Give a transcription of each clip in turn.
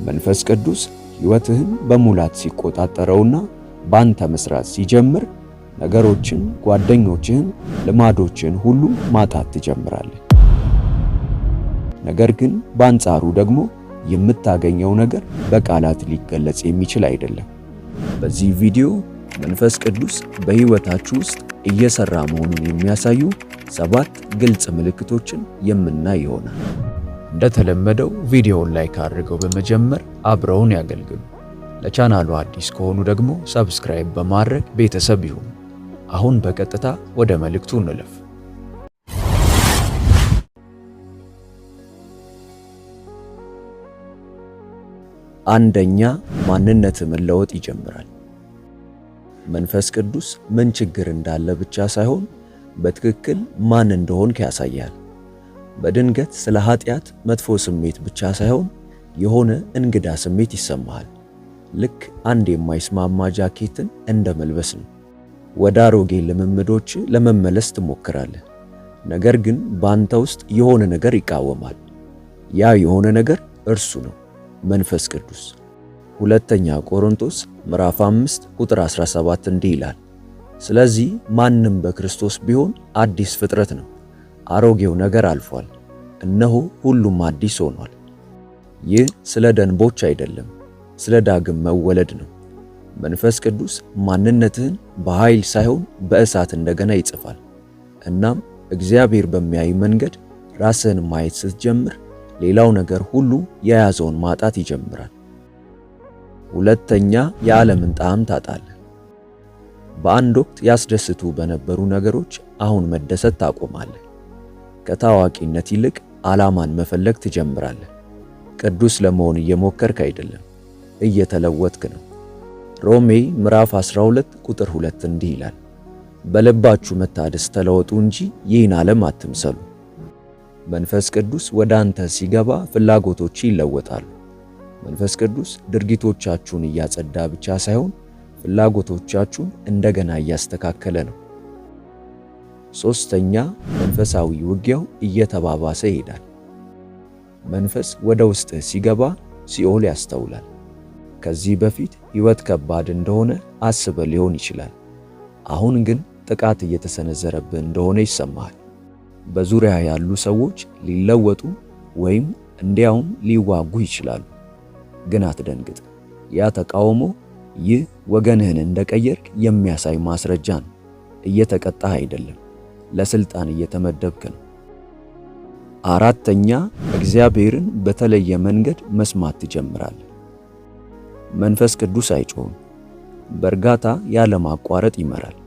መንፈስ ቅዱስ ሕይወትህን በሙላት ሲቆጣጠረውና ባንተ መስራት ሲጀምር ነገሮችን፣ ጓደኞችህን፣ ልማዶችን ሁሉ ማጣት ትጀምራለህ። ነገር ግን በአንጻሩ ደግሞ የምታገኘው ነገር በቃላት ሊገለጽ የሚችል አይደለም። በዚህ ቪዲዮ መንፈስ ቅዱስ በሕይወታችሁ ውስጥ እየሰራ መሆኑን የሚያሳዩ 7 ግልጽ ምልክቶችን የምናይ ይሆናል። እንደተለመደው ቪዲዮውን ላይክ አድርገው በመጀመር አብረውን ያገልግሉ። ለቻናሉ አዲስ ከሆኑ ደግሞ ሰብስክራይብ በማድረግ ቤተሰብ ይሁኑ። አሁን በቀጥታ ወደ መልእክቱ እንለፍ። አንደኛ፣ ማንነት መለወጥ ይጀምራል። መንፈስ ቅዱስ ምን ችግር እንዳለ ብቻ ሳይሆን በትክክል ማን እንደሆንክ ያሳያል። በድንገት ስለ ኃጢአት መጥፎ ስሜት ብቻ ሳይሆን የሆነ እንግዳ ስሜት ይሰማሃል። ልክ አንድ የማይስማማ ጃኬትን እንደ መልበስ ነው። ወደ አሮጌ ልምምዶች ለመመለስ ትሞክራለህ። ነገር ግን በአንተ ውስጥ የሆነ ነገር ይቃወማል። ያ የሆነ ነገር እርሱ ነው፣ መንፈስ ቅዱስ። ሁለተኛ ቆሮንቶስ ምዕራፍ 5 ቁጥር 17 እንዲህ ይላል፣ ስለዚህ ማንም በክርስቶስ ቢሆን አዲስ ፍጥረት ነው፣ አሮጌው ነገር አልፏል፣ እነሆ ሁሉም አዲስ ሆኗል። ይህ ስለ ደንቦች አይደለም፣ ስለ ዳግም መወለድ ነው። መንፈስ ቅዱስ ማንነትህን በኃይል ሳይሆን በእሳት እንደገና ይጽፋል። እናም እግዚአብሔር በሚያይ መንገድ ራስህን ማየት ስትጀምር ሌላው ነገር ሁሉ የያዘውን ማጣት ይጀምራል። ሁለተኛ፣ የዓለምን ጣዕም ታጣለህ። በአንድ ወቅት ያስደስቱ በነበሩ ነገሮች አሁን መደሰት ታቆማለህ። ከታዋቂነት ይልቅ ዓላማን መፈለግ ትጀምራለህ። ቅዱስ ለመሆን እየሞከርክ አይደለም፣ እየተለወጥክ ነው። ሮሜ ምዕራፍ 12 ቁጥር 2 እንዲህ ይላል፣ በልባችሁ መታደስ ተለወጡ እንጂ ይህን ዓለም አትምሰሉ። መንፈስ ቅዱስ ወደ አንተ ሲገባ ፍላጎቶች ይለወጣሉ። መንፈስ ቅዱስ ድርጊቶቻችሁን እያጸዳ ብቻ ሳይሆን ፍላጎቶቻችሁን እንደገና እያስተካከለ ነው። ሶስተኛ፣ መንፈሳዊ ውጊያው እየተባባሰ ይሄዳል። መንፈስ ወደ ውስጥ ሲገባ ሲኦል ያስተውላል። ከዚህ በፊት ሕይወት ከባድ እንደሆነ አስበህ ሊሆን ይችላል። አሁን ግን ጥቃት እየተሰነዘረብህ እንደሆነ ይሰማሃል። በዙሪያ ያሉ ሰዎች ሊለወጡ ወይም እንዲያውም ሊዋጉ ይችላሉ። ግን አትደንግጥ። ያ ተቃውሞ ይህ ወገንህን እንደቀየርክ የሚያሳይ ማስረጃ ነው። እየተቀጣህ አይደለም፣ ለስልጣን እየተመደብክ ነው። አራተኛ፣ እግዚአብሔርን በተለየ መንገድ መስማት ትጀምራለህ። መንፈስ ቅዱስ አይጮህም፣ በእርጋታ ያለማቋረጥ ይመራል።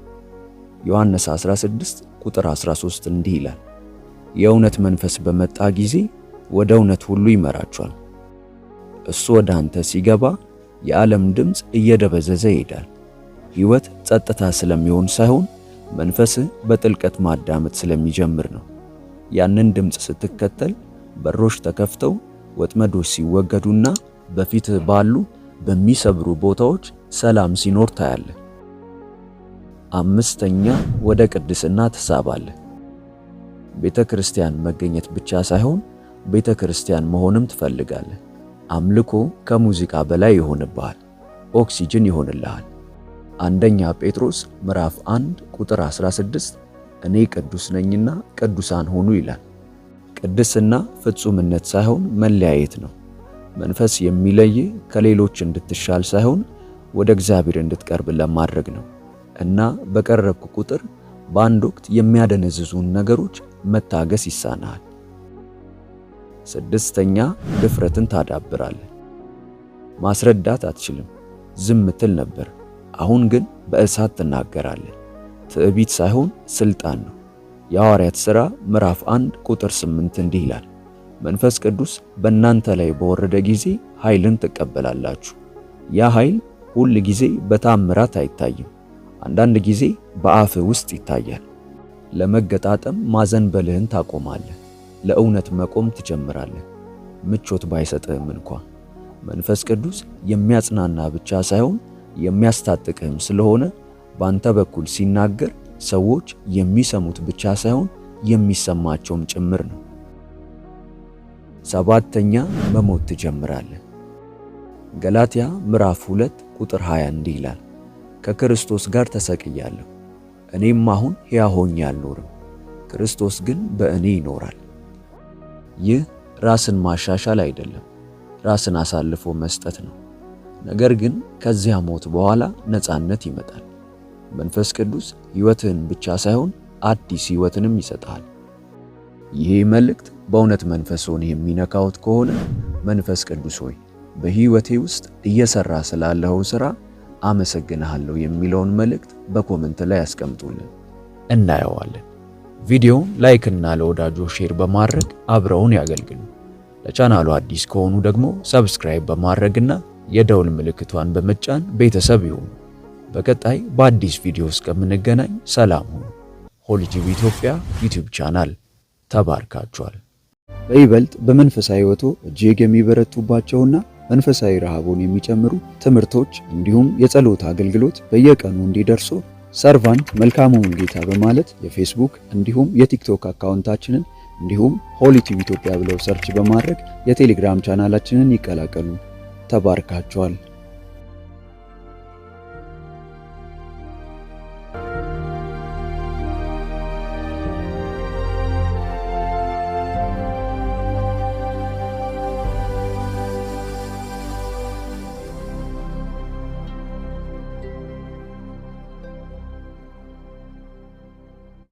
ዮሐንስ 16 ቁጥር 13 እንዲህ ይላል፣ የእውነት መንፈስ በመጣ ጊዜ ወደ እውነት ሁሉ ይመራችኋል። እሱ ወደ አንተ ሲገባ የዓለም ድምፅ እየደበዘዘ ይሄዳል። ሕይወት ጸጥታ ስለሚሆን ሳይሆን መንፈስህ በጥልቀት ማዳመጥ ስለሚጀምር ነው። ያንን ድምፅ ስትከተል በሮች ተከፍተው ወጥመዶች ሲወገዱና በፊትህ ባሉ በሚሰብሩ ቦታዎች ሰላም ሲኖር ታያለህ። አምስተኛ፣ ወደ ቅድስና ትሳባለህ። ቤተ ክርስቲያን መገኘት ብቻ ሳይሆን ቤተ ክርስቲያን መሆንም ትፈልጋለህ። አምልኮ ከሙዚቃ በላይ ይሆንብሃል፣ ኦክሲጅን ይሆንልሃል። አንደኛ ጴጥሮስ ምዕራፍ 1 ቁጥር 16 እኔ ቅዱስ ነኝና ቅዱሳን ሁኑ ይላል። ቅድስና ፍጹምነት ሳይሆን መለያየት ነው። መንፈስ የሚለይ ከሌሎች እንድትሻል ሳይሆን ወደ እግዚአብሔር እንድትቀርብ ለማድረግ ነው። እና በቀረብክ ቁጥር በአንድ ወቅት የሚያደነዝዙን ነገሮች መታገስ ይሳናል። ስድስተኛ፣ ድፍረትን ታዳብራለህ። ማስረዳት አትችልም፣ ዝም ትል ነበር። አሁን ግን በእሳት ትናገራለህ። ትዕቢት ሳይሆን ስልጣን ነው። የሐዋርያት ሥራ ምዕራፍ 1 ቁጥር 8 እንዲህ ይላል፣ መንፈስ ቅዱስ በእናንተ ላይ በወረደ ጊዜ ኃይልን ትቀበላላችሁ። ያ ኃይል ሁል ጊዜ በታምራት አይታይም፣ አንዳንድ ጊዜ በአፍህ ውስጥ ይታያል። ለመገጣጠም ማዘንበልህን ታቆማለህ። ለእውነት መቆም ትጀምራለህ፣ ምቾት ባይሰጥህም እንኳ። መንፈስ ቅዱስ የሚያጽናና ብቻ ሳይሆን የሚያስታጥቅህም ስለሆነ ባንተ በኩል ሲናገር ሰዎች የሚሰሙት ብቻ ሳይሆን የሚሰማቸውም ጭምር ነው። ሰባተኛ፣ መሞት ትጀምራለህ። ገላትያ ምዕራፍ 2 ቁጥር 20 እንዲህ ይላል፣ ከክርስቶስ ጋር ተሰቅያለሁ፣ እኔም አሁን ሕያው ሆኜ አልኖርም፣ ክርስቶስ ግን በእኔ ይኖራል። ይህ ራስን ማሻሻል አይደለም፣ ራስን አሳልፎ መስጠት ነው። ነገር ግን ከዚያ ሞት በኋላ ነፃነት ይመጣል። መንፈስ ቅዱስ ሕይወትህን ብቻ ሳይሆን አዲስ ሕይወትንም ይሰጣል። ይሄ መልእክት በእውነት መንፈስዎን የሚነካዎት ከሆነ መንፈስ ቅዱስ ሆይ በሕይወቴ ውስጥ እየሰራ ስላለኸው ሥራ አመሰግንሃለሁ የሚለውን መልእክት በኮሜንት ላይ ያስቀምጡልን፣ እናየዋለን። ቪዲዮውን ላይክ እና ለወዳጆ ሼር በማድረግ አብረውን ያገልግሉ። ለቻናሉ አዲስ ከሆኑ ደግሞ ሰብስክራይብ በማድረግና የደውል ምልክቷን በመጫን ቤተሰብ ይሁኑ። በቀጣይ በአዲስ ቪዲዮ እስከምንገናኝ ሰላም ሁኑ። ሆሊ ቲዩብ ኢትዮጵያ ዩቲዩብ ቻናል ተባርካችኋል። በይበልጥ በመንፈሳዊ ሕይወቶ እጅግ የሚበረቱባቸውና መንፈሳዊ ረሃቦን የሚጨምሩ ትምህርቶች እንዲሁም የጸሎት አገልግሎት በየቀኑ እንዲደርሱ ሰርቫንት መልካሙን ጌታ በማለት የፌስቡክ እንዲሁም የቲክቶክ አካውንታችንን እንዲሁም ሆሊ ቲዩብ ኢትዮጵያ ብለው ሰርች በማድረግ የቴሌግራም ቻናላችንን ይቀላቀሉ። ተባርካችኋል።